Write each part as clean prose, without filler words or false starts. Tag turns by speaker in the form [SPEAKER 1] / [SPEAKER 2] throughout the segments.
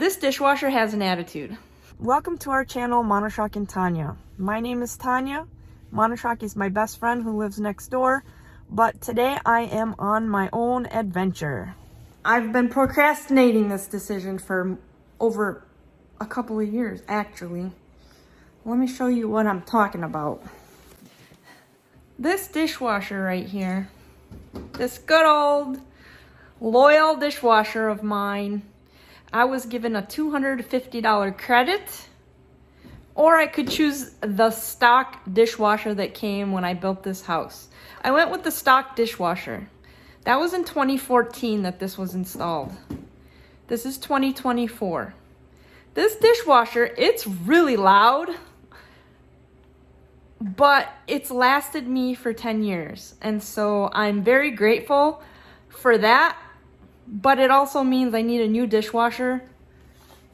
[SPEAKER 1] This dishwasher has an attitude. Welcome to our channel, Mishap and Tanya. My name is Tanya. Mishap is my best friend who lives next door, but today I am on my own adventure. I've been procrastinating this decision for over a couple of years, actually. Let me show you what I'm talking about. This dishwasher right here, this good old loyal dishwasher of mine, I was given a $250 credit, or I could choose the stock dishwasher that came when I built this house. I went with the stock dishwasher. That was in 2014 that this was installed. This is 2024. This dishwasher, it's really loud, but it's lasted me for 10 years. And so I'm very grateful for that. But it also means I need a new dishwasher,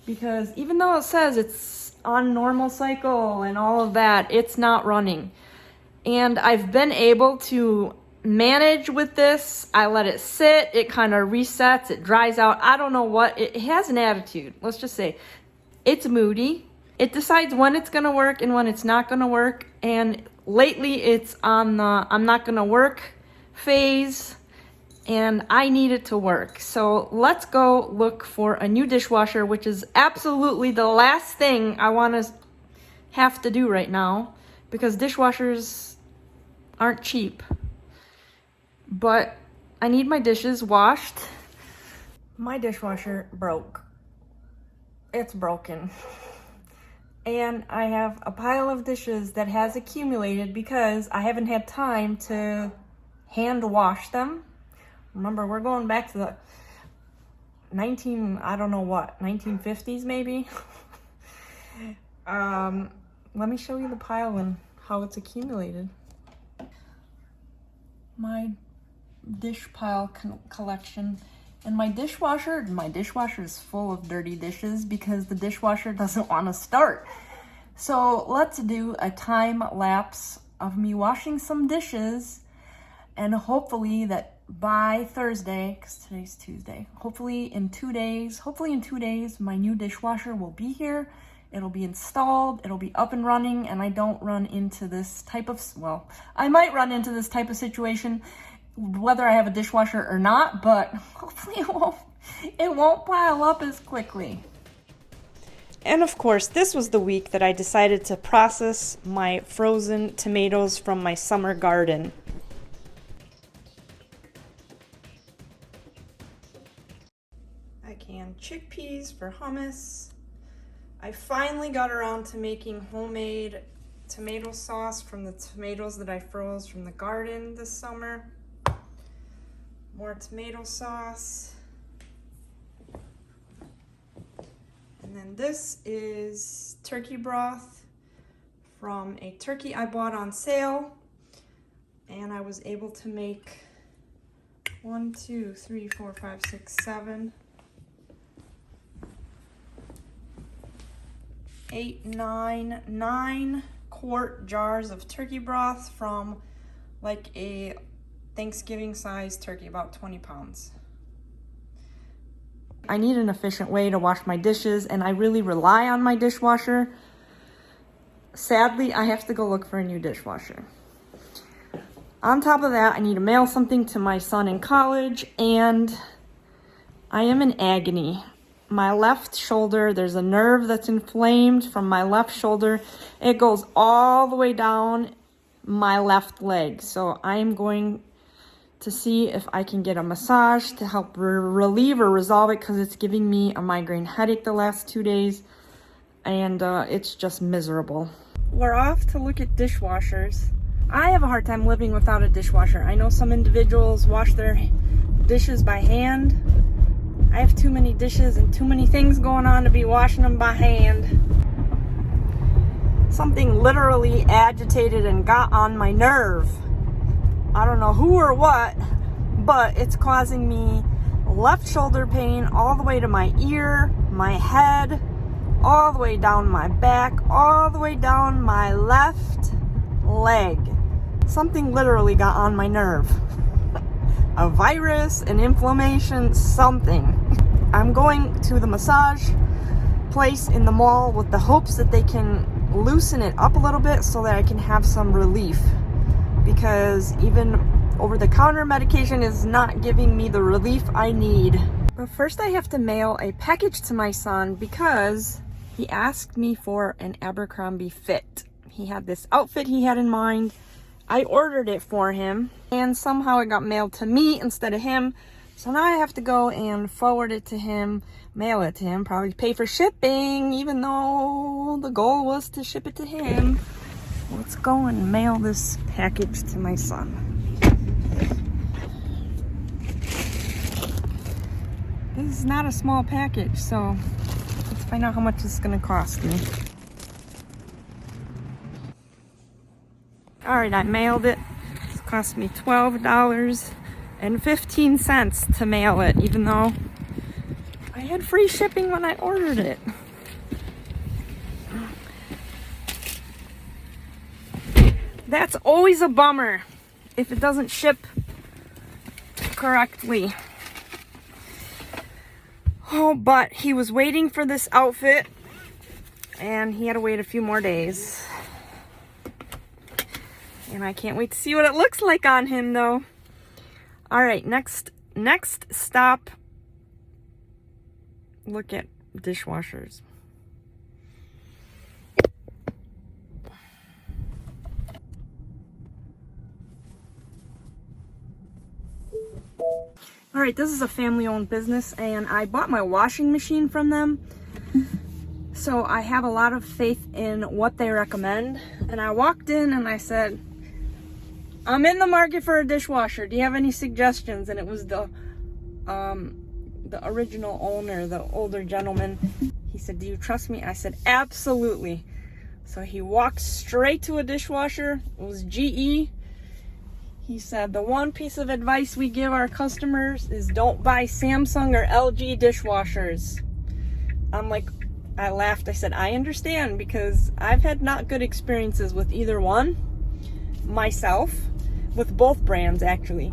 [SPEAKER 1] because even though it says it's on normal cycle and all of that, it's not running. And I've been able to manage with this. I let it sit, it kind of resets, it dries out. I don't know what, it has an attitude. Let's just say it's moody. It decides when it's gonna work and when it's not gonna work. And lately it's on the I'm not gonna work phase, and I need it to work. So let's go look for a new dishwasher, which is absolutely the last thing I want to have to do right now, because dishwashers aren't cheap. But I need my dishes washed. My dishwasher broke. It's broken. And I have a pile of dishes that has accumulated because I haven't had time to hand wash them. Remember, we're going back to the 1950s maybe. Let me show you the pile and how it's accumulated. My dish pile collection. And my dishwasher is full of dirty dishes because the dishwasher doesn't want to start. So let's do a time lapse of me washing some dishes, and hopefully that by Thursday, because today's Tuesday, hopefully in 2 days, my new dishwasher will be here. It'll be installed, it'll be up and running, and I don't run into this type of, well, I might run into this type of situation whether I have a dishwasher or not, but hopefully it won't pile up as quickly. And of course, this was the week that I decided to process my frozen tomatoes from my summer garden. I canned chickpeas for hummus. I finally got around to making homemade tomato sauce from the tomatoes that I froze from the garden this summer. More tomato sauce. And then this is turkey broth from a turkey I bought on sale. And I was able to make 1, 2, 3, 4, 5, 6, 7, 8, 9 quart jars of turkey broth from like a Thanksgiving sized turkey, about 20 pounds. I need an efficient way to wash my dishes, and I really rely on my dishwasher. Sadly, I have to go look for a new dishwasher. On top of that, I need to mail something to my son in college, and I am in agony. My left shoulder, there's a nerve that's inflamed from my left shoulder. It goes all the way down my left leg. So I'm going to see if I can get a massage to help relieve or resolve it, because it's giving me a migraine headache the last 2 days, and it's just miserable. We're off to look at dishwashers. I have a hard time living without a dishwasher. I know some individuals wash their dishes by hand. I have too many dishes and too many things going on to be washing them by hand. Something literally agitated and got on my nerve. I don't know who or what, but it's causing me left shoulder pain all the way to my ear, my head, all the way down my back, all the way down my left leg. Something literally got on my nerve. A virus, an inflammation, something. I'm going to the massage place in the mall with the hopes that they can loosen it up a little bit so that I can have some relief, because even over-the-counter medication is not giving me the relief I need. But first I have to mail a package to my son because he asked me for an Abercrombie fit. He had this outfit he had in mind. I ordered it for him and somehow it got mailed to me instead of him. So now I have to go and forward it to him, mail it to him, probably pay for shipping, even though the goal was to ship it to him. Let's go and mail this package to my son. This is not a small package, so let's find out how much this is going to cost me. Alright, I mailed it. It cost me $12.15 to mail it, even though I had free shipping when I ordered it. That's always a bummer if it doesn't ship correctly. Oh, but he was waiting for this outfit and he had to wait a few more days. And I can't wait to see what it looks like on him though. All right, next stop. Look at dishwashers. All right, this is a family-owned business and I bought my washing machine from them. So I have a lot of faith in what they recommend. And I walked in and I said, I'm in the market for a dishwasher. Do you have any suggestions? And it was the original owner, the older gentleman. He said, do you trust me? I said, absolutely. So he walked straight to a dishwasher. It was GE. He said, the one piece of advice we give our customers is don't buy Samsung or LG dishwashers. I laughed. I said, I understand, because I've had not good experiences with either one myself, with both brands actually.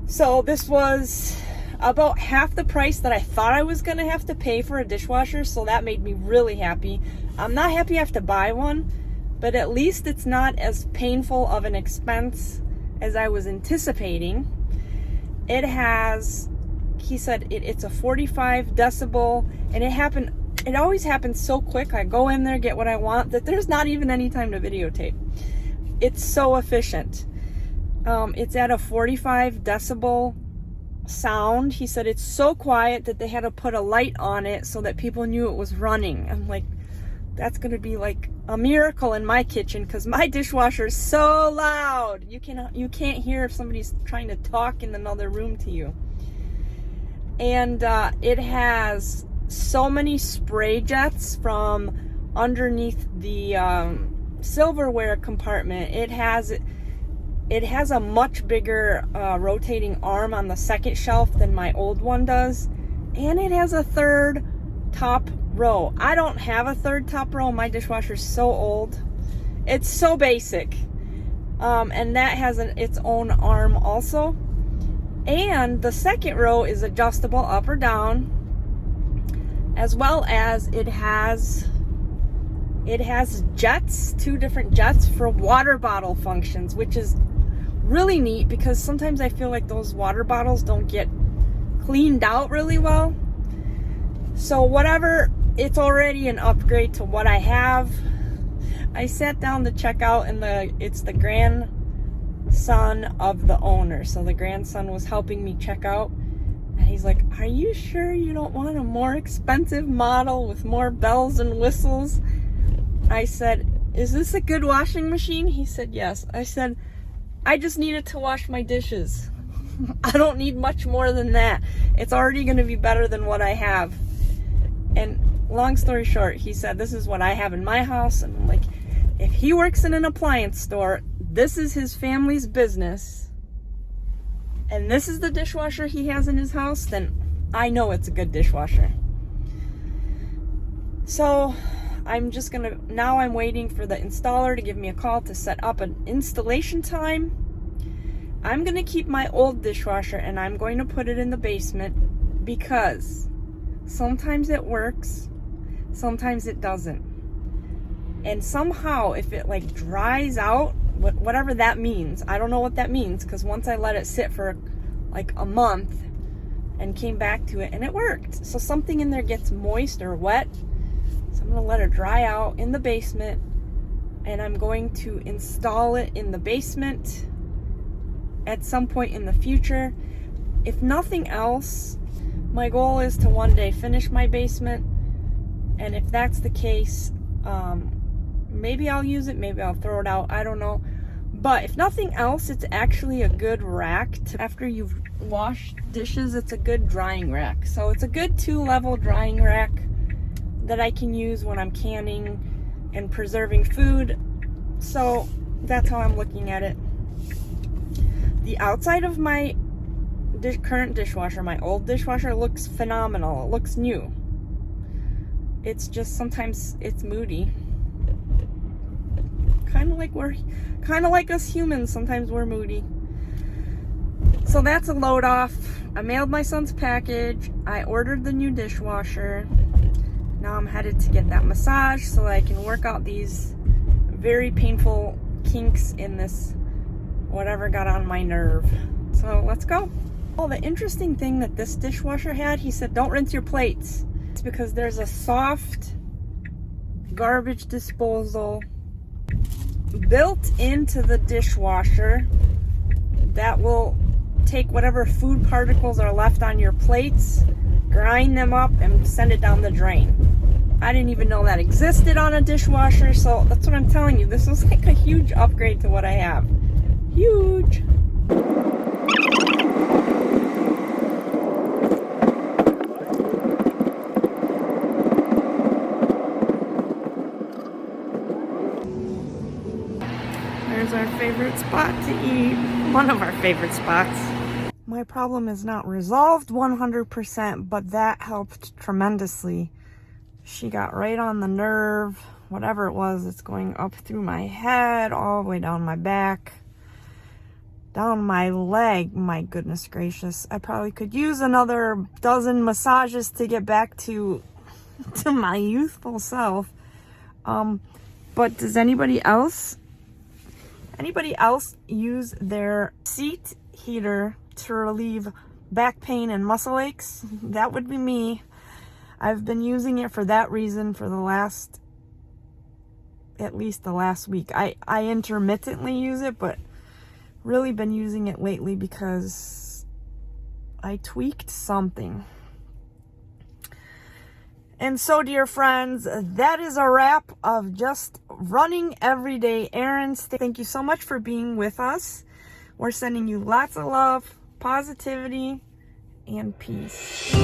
[SPEAKER 1] So this was about half the price that I thought I was gonna have to pay for a dishwasher, so that made me really happy. I'm not happy I have to buy one, but at least it's not as painful of an expense as I was anticipating. It has, he said it's a 45 decibel, and it always happens so quick. I go in there, get what I want, that there's not even any time to videotape. It's so efficient. It's at a 45 decibel sound. He said it's so quiet that they had to put a light on it so that people knew it was running. I'm like, that's gonna be like a miracle in my kitchen, because my dishwasher is so loud. You can't hear if somebody's trying to talk in another room to you. And it has so many spray jets from underneath the silverware compartment. It has a much bigger rotating arm on the second shelf than my old one does, and it has a third top row. I don't have a third top row. My dishwasher's so old. It's so basic. And that has its own arm also. And the second row is adjustable up or down, as well as it has jets, 2 different jets for water bottle functions, which is really neat because sometimes I feel like those water bottles don't get cleaned out really well. So whatever, it's already an upgrade to what I have. I sat down to check out, and it's the grandson of the owner. So the grandson was helping me check out, and he's like, are you sure you don't want a more expensive model with more bells and whistles? I said, is this a good washing machine? He said, yes. I said, I just need it to wash my dishes. I don't need much more than that. It's already going to be better than what I have. And long story short, he said, this is what I have in my house. And I'm like, if he works in an appliance store, this is his family's business, and this is the dishwasher he has in his house, then I know it's a good dishwasher. So I'm waiting for the installer to give me a call to set up an installation time. I'm gonna keep my old dishwasher and I'm going to put it in the basement because sometimes it works, sometimes it doesn't. And somehow, if it like dries out, whatever that means, I don't know what that means, because once I let it sit for like a month and came back to it and it worked. So something in there gets moist or wet. So I'm gonna let it dry out in the basement, and I'm going to install it in the basement at some point in the future. If nothing else, my goal is to one day finish my basement, and if that's the case, maybe I'll use it, maybe I'll throw it out, I don't know. But if nothing else, it's actually a good rack after you've washed dishes. It's a good drying rack. So it's a good 2-level drying rack that I can use when I'm canning and preserving food. So that's how I'm looking at it. The outside of my current dishwasher, my old dishwasher, looks phenomenal. It looks new. It's just sometimes it's moody. Kind of like us humans, sometimes we're moody. So that's a load off. I mailed my son's package. I ordered the new dishwasher. Now I'm headed to get that massage so that I can work out these very painful kinks in this whatever got on my nerve. So let's go. Oh, the interesting thing that this dishwasher had, he said don't rinse your plates. It's because there's a soft garbage disposal built into the dishwasher that will take whatever food particles are left on your plates, grind them up, and send it down the drain. I didn't even know that existed on a dishwasher, so that's what I'm telling you. This was like a huge upgrade to what I have. Huge. There's our favorite spot to eat. One of our favorite spots. My problem is not resolved 100%, but that helped tremendously. She got right on the nerve, whatever it was. It's going up through my head, all the way down my back, down my leg. My goodness gracious. I probably could use another dozen massages to get back to my youthful self. But does anybody else use their seat heater to relieve back pain and muscle aches? That would be me. I've been using it for that reason for at least the last week. I intermittently use it, but really been using it lately because I tweaked something. And so, dear friends, that is a wrap of just running everyday errands. Thank you so much for being with us. We're sending you lots of love, positivity, and peace.